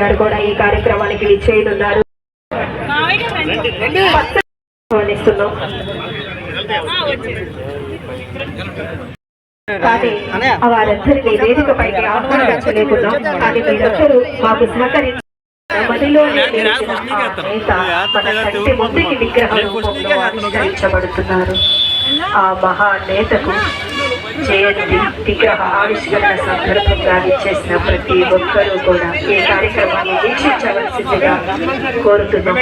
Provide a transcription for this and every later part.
గారు కూడా ఈ కార్యక్రమానికి విచ్చేయనున్నారు. కానీ వారందరినీ వేదికపైకి ఆహ్వానించలేకున్నాం. కానీ మీరందరూ మాకు సహకరించి ముందుకి విగ్రహం రూపంలో ఆవిష్కరించబడుతున్నారు. ఆ మహానేతకు జయంతి విగ్రహ ఆవిష్కరణ సందర్భంగా ఇచ్చేసిన ప్రతి ఒక్కరూ కూడా ఈ కార్యక్రమాన్ని వీక్షించవలసిందిగా కోరుతున్నాం.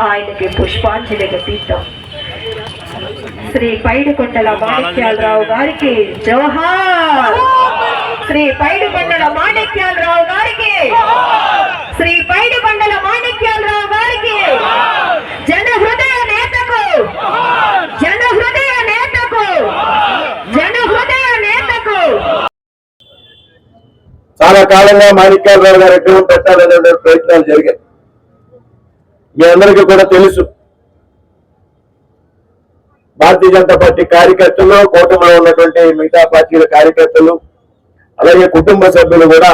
ఆయనకి పుష్పాంజలి ఘటిద్దాం. శ్రీ పైడికొండల మాణిక్యాలరావు గారికి జోహార్. శ్రీ పైడికొండల మాణిక్యాలరావు గారికి, శ్రీ పైడికొండల మాణిక్యాలరావు గారికి, జన హృదయ నేతకు, జన హృదయ నేతకు, జన హృదయ నేతకు. చాలా కాలంగా మాణిక్యాలరావు గారి విగ్రహం పెట్టాలనే ప్రయత్నాలు జరిగాయి. మీ అందరికీ కూడా తెలుసు, భారతీయ జనతా పార్టీ కార్యకర్తలు, కూటమిలో ఉన్నటువంటి మిగతా పార్టీల కార్యకర్తలు, అలాగే కుటుంబ సభ్యులు కూడా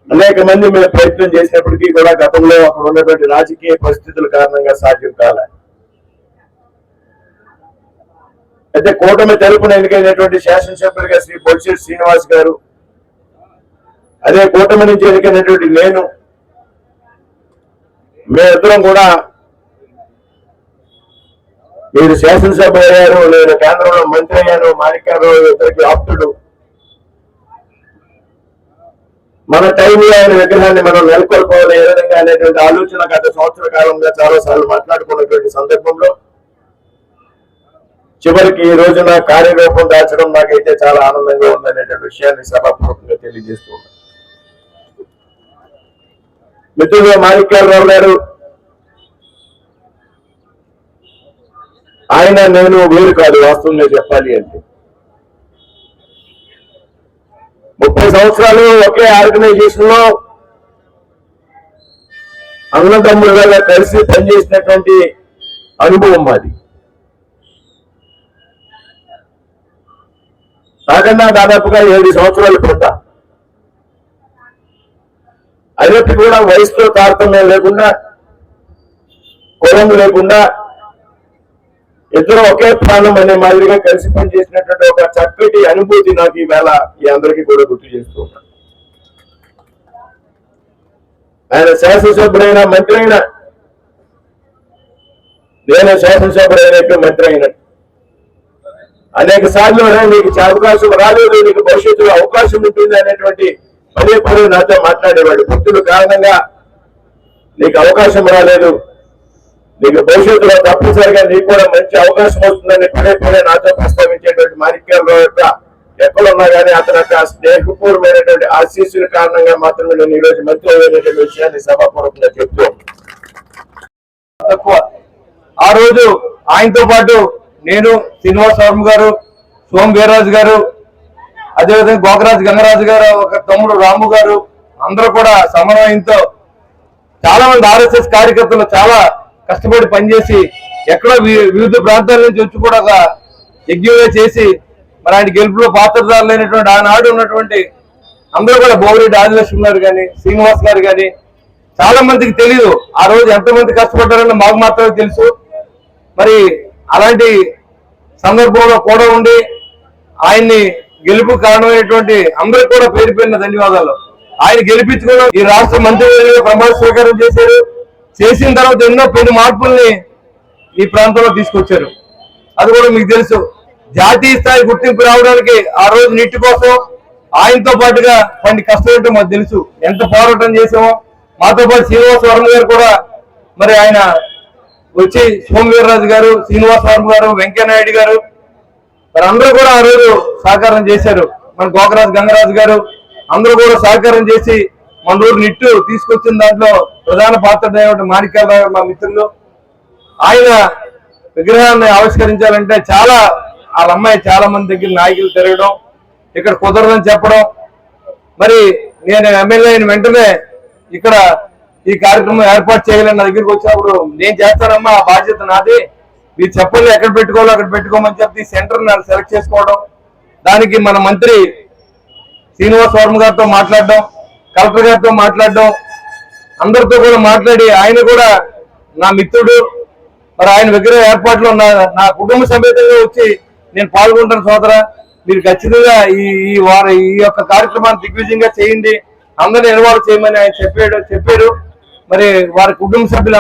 అనేక మంది మేము ప్రయత్నం చేసినప్పటికీ కూడా గతంలో అక్కడ ఉన్నటువంటి రాజకీయ పరిస్థితుల కారణంగా సాధ్యం కాలే. అయితే కూటమి తరపున ఎన్నికైనటువంటి శాసనసభ్యులుగా శ్రీ బొలిశెట్టి శ్రీనివాస్ గారు, అదే కూటమి నుంచి ఎన్నికైనటువంటి మేమిద్దరం కూడా, మీరు శాసనసభ అయ్యారు, నేను కేంద్రంలో మంత్రి అయ్యాను, మాణిక్యాలరావు ఇద్దరికి ఆప్తుడు, మన టైంలో ఆయన విగ్రహాన్ని మనం నెలకొల్పోవాలి ఏ విధంగా అనేటువంటి ఆలోచన గత సంవత్సర కాలంగా చాలా సార్లు మాట్లాడుకున్నటువంటి సందర్భంలో చివరికి ఈ రోజున కార్యరూపం దాల్చడం నాకైతే చాలా ఆనందంగా ఉందనేటువంటి విషయాన్ని సభాపూర్వకంగా తెలియజేస్తూ ఉన్నాను. మిత్రులు, మాణిక్యాలరావు గారు ఆయన నేను వేరు కాదు. వాస్తవంగా చెప్పాలి అంటే 30 సంవత్సరాలు ఒకే ఆర్గనైజేషన్ లో అన్నదమ్ములుగా కలిసి పనిచేసినటువంటి అనుభవం మాది. నాకన్నా దాదాపుగా 7 సంవత్సరాలు పెద్ద. అదొకటి కూడా వయసులో తారతమ్యం లేకుండా, కులం లేకుండా ఇద్దరు ఒకే ప్రాణం అనే మాదిరిగా కలిసి పనిచేసినటువంటి ఒక చక్కటి అనుభూతి నాకు ఈవేళ ఈ అందరికీ కూడా గుర్తు చేస్తూ ఉన్నాను. ఆయన శాసనసభ్యుడైన మంత్రి అయినా, నేను శాసనసభ్యుడైన మంత్రి అయినా అనేక సార్లు నీకు అవకాశం రాలేదు, నీకు భవిష్యత్తులో అవకాశం ఉంటుంది అనేటువంటి పదే పదే నాతో మాట్లాడేవాడు. భక్తుల కారణంగా నీకు అవకాశం రాలేదు, నీకు భవిష్యత్తులో తప్పనిసరిగా నీకు కూడా మంచి అవకాశం వస్తుందని పదే పదే నాతో ప్రస్తావించేటువంటి మాణిక్యాలరావు యొక్క ఎక్కడున్నా కానీ అతని యొక్క స్నేహపూర్వమైనటువంటి ఆశీస్సుల కారణంగా మాత్రమే నేను ఈరోజు మంత్రి అయినటువంటి విషయాన్ని సభాపూర్వకంగా చెప్తూ తక్కువ. ఆ రోజు ఆయనతో పాటు నేను, శ్రీనివాస్ వర్మ గారు, సోమ వీర్రాజు గారు, అదేవిధంగా గోకరాజు గంగరాజు గారు, ఒక తమ్ముడు రాము గారు, అందరూ కూడా సమన్వయంతో చాలా మంది ఆర్ఎస్ఎస్ కార్యకర్తలు చాలా కష్టపడి పనిచేసి ఎక్కడ వివిధ ప్రాంతాల నుంచి వచ్చి కూడా ఒక యజ్ఞంగా చేసి మరి ఆయన గెలుపులో పాత్రదారులైనటువంటి ఆనాడు ఉన్నటువంటి అందరూ కూడా బోగిరెడ్డి ఆదిలక్ష్మి గారు కానీ, శ్రీనివాస్ గారు కానీ, చాలా మందికి తెలియదు ఆ రోజు ఎంతమంది కష్టపడ్డారని మాకు మాత్రమే తెలుసు. మరి అలాంటి సందర్భంలో కూడా ఉండి ఆయన్ని గెలుపు కారణమైనటువంటి అందరికి కూడా పేరు పేరున ధన్యవాదాలు. ఆయన గెలిపించుకున్న ఈ రాష్ట్ర మంత్రివర్యులుగా ప్రమాణ స్వీకారం చేశారు. చేసిన తర్వాత ఎన్నో పెను మార్పుల్ని ఈ ప్రాంతంలో తీసుకొచ్చారు. అది కూడా మీకు తెలుసు. జాతీయ స్థాయి గుర్తింపు రావడానికి ఆ రోజు నీటి కోసం ఆయనతో పాటుగా కొన్ని కష్టం ఏంటో మాకు తెలుసు, ఎంత పోరాటం చేసామో. మాతో పాటు శ్రీనివాస్ వర్మ గారు కూడా మరి ఆయన వచ్చి, సోమ వీర్రాజు గారు, శ్రీనివాస్ వర్మ గారు, వెంకయ్యనాయుడు గారు మరి అందరూ కూడా ఆ రోజు సహకారం చేశారు. మన గోకరాజు గంగరాజు గారు అందరూ కూడా సహకారం చేసి మన ఊరు నిట్టు తీసుకొచ్చిన దాంట్లో ప్రధాన పాత్ర మాణిక్యాలరావు మా మిత్రులు. ఆయన విగ్రహాన్ని ఆవిష్కరించాలంటే చాలా వాళ్ళ అమ్మాయి చాలా మంది దగ్గర నాయకులు తిరగడం, ఇక్కడ కుదరదని చెప్పడం, మరి నేను ఎమ్మెల్యే అయిన వెంటనే ఇక్కడ ఈ కార్యక్రమం ఏర్పాటు చేయలేని నా దగ్గరికి వచ్చినప్పుడు నేను చేస్తానమ్మా, ఆ బాధ్యత నాది, మీరు చెప్పండి ఎక్కడ పెట్టుకోవాలో అక్కడ పెట్టుకోమని చెప్పి సెంటర్ నాకు సెలెక్ట్ చేసుకోవడం, దానికి మన మంత్రి శ్రీనివాస్ వర్మ గారితో మాట్లాడడం, కలెక్టర్ గారితో మాట్లాడడం, అందరితో కూడా మాట్లాడి ఆయన కూడా నా మిత్రుడు, మరి ఆయన విగ్రహ ఏర్పాట్లో నా కుటుంబ సమేతంగా వచ్చి నేను పాల్గొంటాను సోదరా, మీరు ఖచ్చితంగా ఈ యొక్క కార్యక్రమాన్ని దిగ్విజయంగా చేయండి, అందరిని ఇన్వాల్వ్ చేయమని ఆయన చెప్పారు. మరి వారి కుటుంబ సభ్యులు